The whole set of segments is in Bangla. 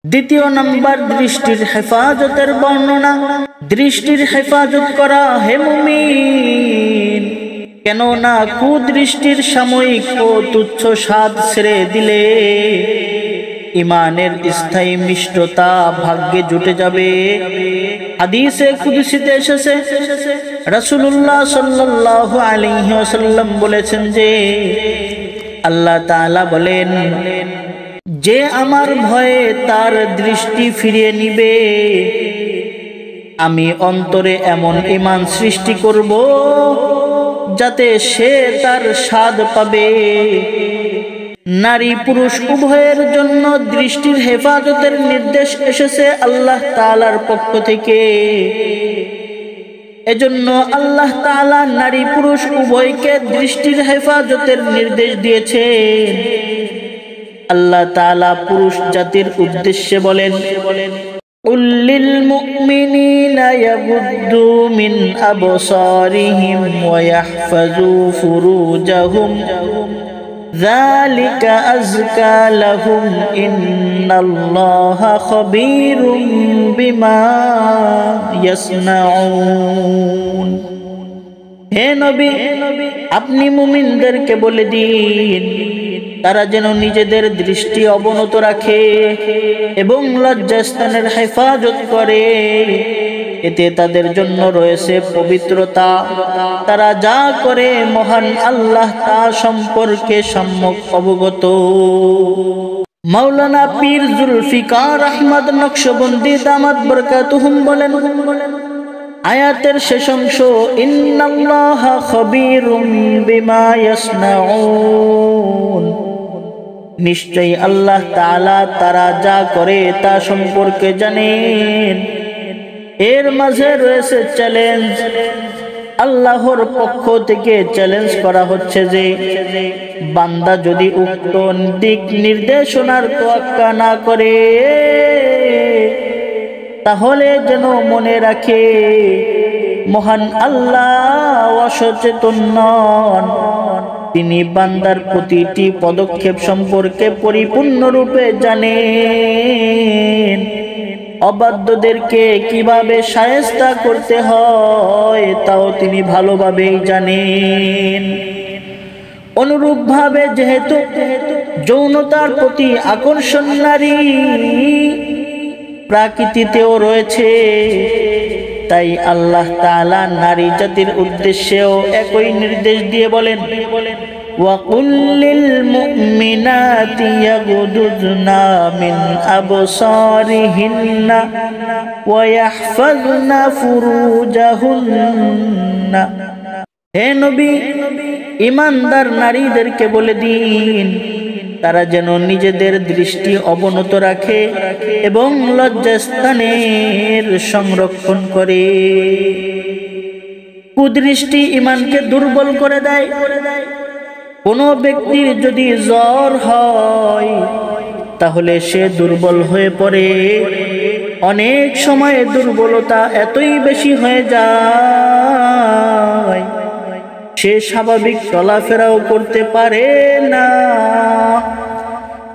দ্বিতীয় নাম্বার দৃষ্টির হেফাজতের বর্ণনা। দৃষ্টির হেফাজত করা হে মুমিন, কেননা কুদৃষ্টির সাময়িক ও তুচ্ছ স্বাদ ছেড়ে দিলে ইমানের স্থায়ী মিষ্টতা ভাগ্যে জুটে যাবে। হাদিসে কুদসিতে এসেছে, রাসূলুল্লাহ সাল্লাল্লাহু আলাইহি ওয়াসাল্লাম বলেছেন যে আল্লাহ তাআলা বলেন, যে আমার ভয়ে তার দৃষ্টি ফিরিয়ে নিবে, আমি অন্তরে এমন ঈমান সৃষ্টি করব যাতে সে তার স্বাদ পাবে। নারী পুরুষ উভয়ের জন্য দৃষ্টির হেফাজতের নির্দেশ এসেছে আল্লাহ তাআলার পক্ষ থেকে। এজন্য আল্লাহ তাআলা নারী পুরুষ উভয়কে দৃষ্টির হেফাজতের নির্দেশ দিয়েছেন। আল্লাহ তাআলা পুরুষ জাতির উদ্দেশ্যে বলেন, قُلْ لِلْمُؤْمِنِينَ يَغُضُّوا مِنْ أَبْصَارِهِمْ وَيَحْفَظُوا فُرُوجَهُمْ ذَلِكَ أَزْكَى لَهُمْ إِنَّ اللَّهَ خَبِيرٌ بِمَا يَصْنَعُونَ। হে নবী, আপনি মুমিনদেরকে বলে দিন তারা যেন নিজেদের দৃষ্টি অবনত রাখে এবং লজ্জাস্থানের হেফাজত করে, এতে তাদের জন্য রয়েছে পবিত্রতা। তারা যা করে মহান আল্লাহ তা সম্পর্কে সম্যক অবগত। মাওলানা পীর জুলফিকার আহমদ নকশবন্দি দামাত বরকাতুহুম বলেন, আয়াতের শেষ অংশ ইন্নাল্লাহা খবীরুম বিমা ইয়াসনাউন, নিশ্চয়ই আল্লাহ তাআলা তারা যা করে তা সম্পর্কে জানেন। এর মাঝে রয়েছে চ্যালেঞ্জ। আল্লাহর পক্ষ থেকে চ্যালেঞ্জ করা হচ্ছে যে বান্দা যদি উক্ত দিক নির্দেশনার তোয়াক্কা না করে তাহলে যেন মনে রাখে মহান আল্লাহ অসচেতন নন, তিনি বান্দার প্রতিটি পদক্ষেপ সম্পর্কে পরিপূর্ণরূপে জানেন। অবাধ্যদেরকে কিভাবে শায়েস্তা করতে হয় তাও তিনি ভালোভাবেই জানেন। অনুরূপভাবে যেহেতু যৌনতার প্রতি আকর্ষণ নারী প্রকৃতিতেও রয়েছে, তাই আল্লাহ তাআলা নারী জাতির উদ্দেশ্যেও একই নির্দেশ দিয়ে বলেন, وَقُلْ لِلْمُؤْمِنَاتِ يَغْضُضْنَ مِنْ أَبْصَارِهِنَّ وَيَحْفَظْنَ فُرُوجَهُنَّ। হে নবী, ঈমানদার নারীদেরকে বলে দিন তারা যেন নিজেদের দৃষ্টি অবনত রাখে এবং লজ্জাস্থানের সংরক্ষণ করে। কুদৃষ্টি ঈমানকে দুর্বল করে দেয়। কোনো ব্যক্তির যদি জ্বর হয় তাহলে সে দুর্বল হয়ে পড়ে। অনেক সময় দুর্বলতা এতই বেশি হয়ে যায় সে স্বাভাবিক চলাফেরাও করতে পারে না,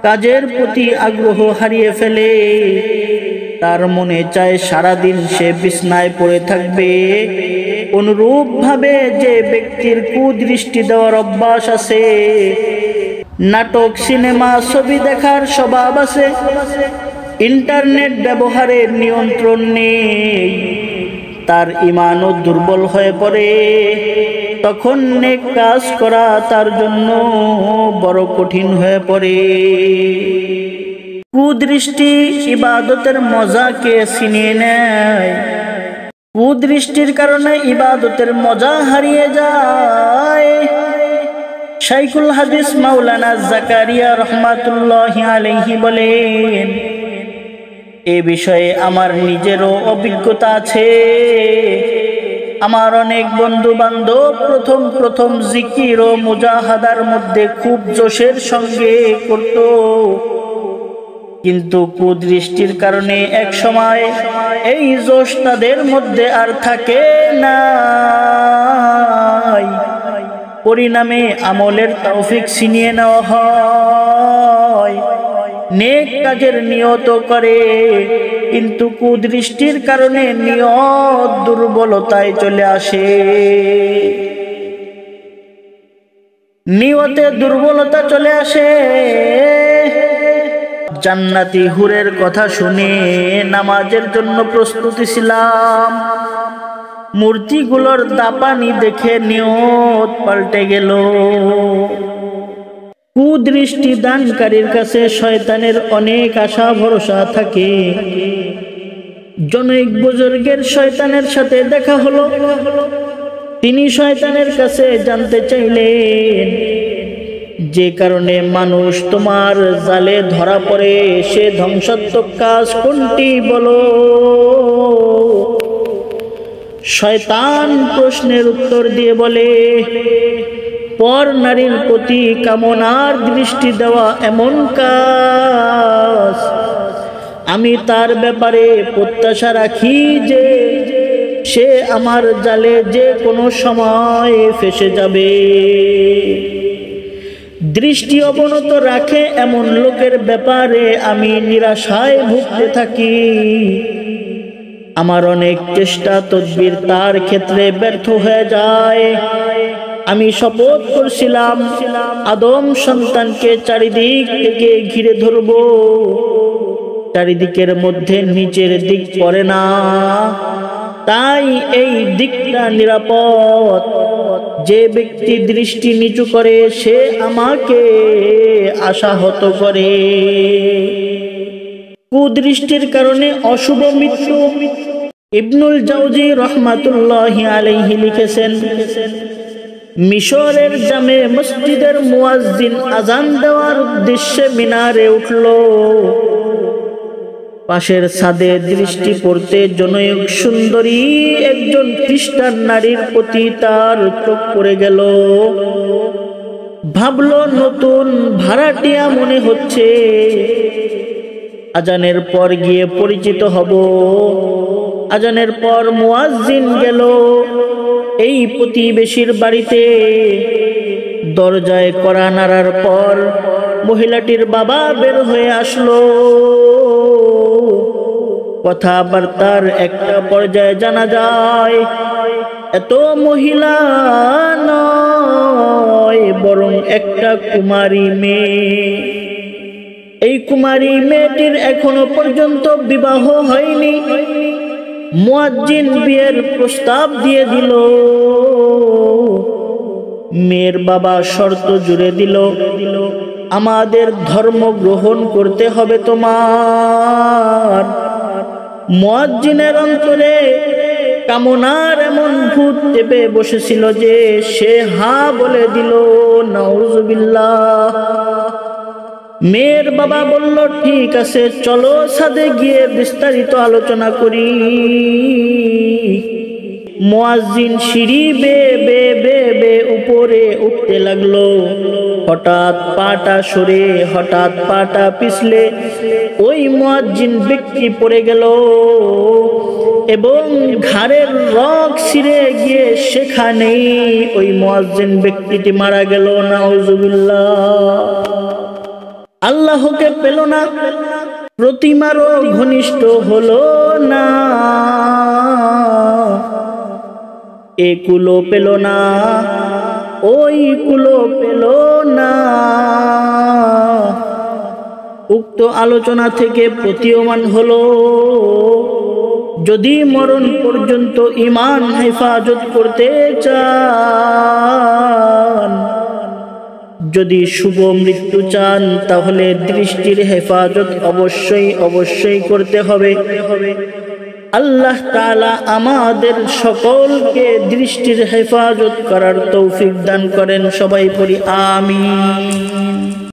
কাজের প্রতি আগ্রহ হারিয়ে ফেলে, তার মনে চায় সারাদিন সে বিছানায় পড়ে থাকবে। অনুরূপভাবে যে ব্যক্তির কুদৃষ্টি দেওয়ার অভ্যাস আছে, নাটক সিনেমা ছবি দেখার স্বভাব আছে, ইন্টারনেট ব্যবহারের নিয়ন্ত্রণ নেই, তার ঈমানও দুর্বল হয়ে পড়ে। তখন নেক কাজ করা তার জন্য বড় কঠিন হয়ে পড়ে। কুদৃষ্টি ইবাদতের মজাকে ছিনিয়ে নেয়। কুদৃষ্টির কারণে ইবাদতের মজা হারিয়ে যায়। শাইখুল হাদিস মাওলানা জাকারিয়া রাহমাতুল্লাহি আলাইহি বলেন, এ বিষয়ে আমার নিজেরও অভিজ্ঞতা আছে। আমার অনেক বন্ধু বান্ধব প্রথম জিকির ও মুজাহাদার মধ্যে খুব জোশের সঙ্গে করত, কিন্তু কুদৃষ্টির কারণে এক সময় এই জোশ তাদের মধ্যে আর থাকে না। পরিণামে আমলের তৌফিক ছিনিয়ে নেওয়া হয়, নেক কাজের নিয়ত করে, কিন্তু কুদৃষ্টির কারণে নিয়ত দুর্বলতায় চলে আসে। নিয়তে দুর্বলতা চলে আসে। জান্নাতি হুরের কথা শুনে নামাজের জন্য প্রস্তুতি ছিলাম, মূর্তিগুলোর দাপানি দেখে নিয়ত পাল্টে গেল। কুদৃষ্টি দানকারীর কাছে শয়তানের অনেক আশা ভরসা থাকে। জনৈক বুজুর্গের শয়তানের সাথে দেখা হলো। তিনি শয়তানের কাছে জানতে চাইলেন, যে কারণে মানুষ তোমার জালে ধরা পড়ে সে ধ্বংসাত্মক কাজ কোনটি বলো। শয়তান প্রশ্নের উত্তর দিয়ে বলে, পর নারীর প্রতি কামনার দৃষ্টি দেওয়া এমন কাজ, আমি তার ব্যাপারে প্রত্যাশা রাখি যে সে আমার জালে যে কোনো সময় ফেসে যাবে। দৃষ্টি অবনত রাখে এমন লোকের ব্যাপারে আমি নিরাশায় ভুগতে থাকি। আমার অনেক চেষ্টা তদবির তার ক্ষেত্রে ব্যর্থ হয়ে যায়। আমি শপথ করছিলাম আদম সন্তানকে চারিদিক থেকে ঘিরে ধরব, চারিদিকের মধ্যে নিচের দিক পড়ে না, তাই এই দিকটা নিরাপদ। যে ব্যক্তি দৃষ্টি নিচু করে সে আমাকে আশাহত করে। কুদৃষ্টির কারণে অশুভ মৃত্যু। ইবনুল জাওজি রহমাতুল্লাহি আলাইহি লিখেছেন, মিশরের জামে মসজিদের মুয়াজ্জিন আজান দেওয়ার উদ্দেশ্যে মিনারে উঠল। পাশের ছাদে দৃষ্টি পড়তে জনৈক সুন্দরী একজন খ্রিস্টান নারীর প্রতি তার চোখ পড়ে গেল। ভাবলো নতুন ভাড়াটিয়া মনে হচ্ছে, আজানের পর গিয়ে পরিচিত হব। আজানের পর মুয়াজ্জিন গেল এই প্রতিবেশীর বাড়িতে। দরজায় কড়া নাড়ার পর মহিলাটির বাবা বের হয়ে আসলো। কথাবার্তার একটা পর্যায়ে জানা যায় এত মহিলা নয়, বরং একটা কুমারী মেয়ে। এই কুমারী মেয়েটির এখনো পর্যন্ত বিবাহ হয়নি। মুয়াজ্জিন বিয়ের প্রস্তাব দিয়ে দিল। মেয়ের বাবা শর্ত জুড়ে দিল, আমাদের ধর্ম গ্রহণ করতে হবে তোমার। মুয়াজ্জিনের অন্তরে কামনার এমন ভূত চেপে বসেছিল যে সে হা বলে দিল। নাউজুবিল্লাহ। মেয়ের বাবা বলল, ঠিক আছে, চলো ছাদে গিয়ে বিস্তারিত আলোচনা করি। মুয়াজ্জিন সিঁড়ি বেয়ে উপরে উঠতে লাগলো। হঠাৎ পাটা সরে, হঠাৎ পাটা পিছলে ওই মুয়াজ্জিন ব্যক্তি পড়ে গেল এবং ঘাড়ের রগ ছিঁড়ে গিয়ে সেখানেই ওই মুয়াজ্জিন ব্যক্তিটি মারা গেল। নাউজুবিল্লাহ। আল্লাহকে পেল না, প্রতিমারও ঘনিষ্ঠ হলো না, এ কুলো পেল না, ওই কুলো পেল না। উক্ত আলোচনা থেকে প্রতীয়মান হলো, যদি মরণ পর্যন্ত ঈমান হেফাজত করতে চান, যদি শুভ মৃত্যু চান, তাহলে দৃষ্টির হেফাজত অবশ্যই করতে হবে। আল্লাহ তাআলা আমাদের সকলকে দৃষ্টির হেফাজত করার তৌফিক দান করেন। সবাই পড়ি আমিন।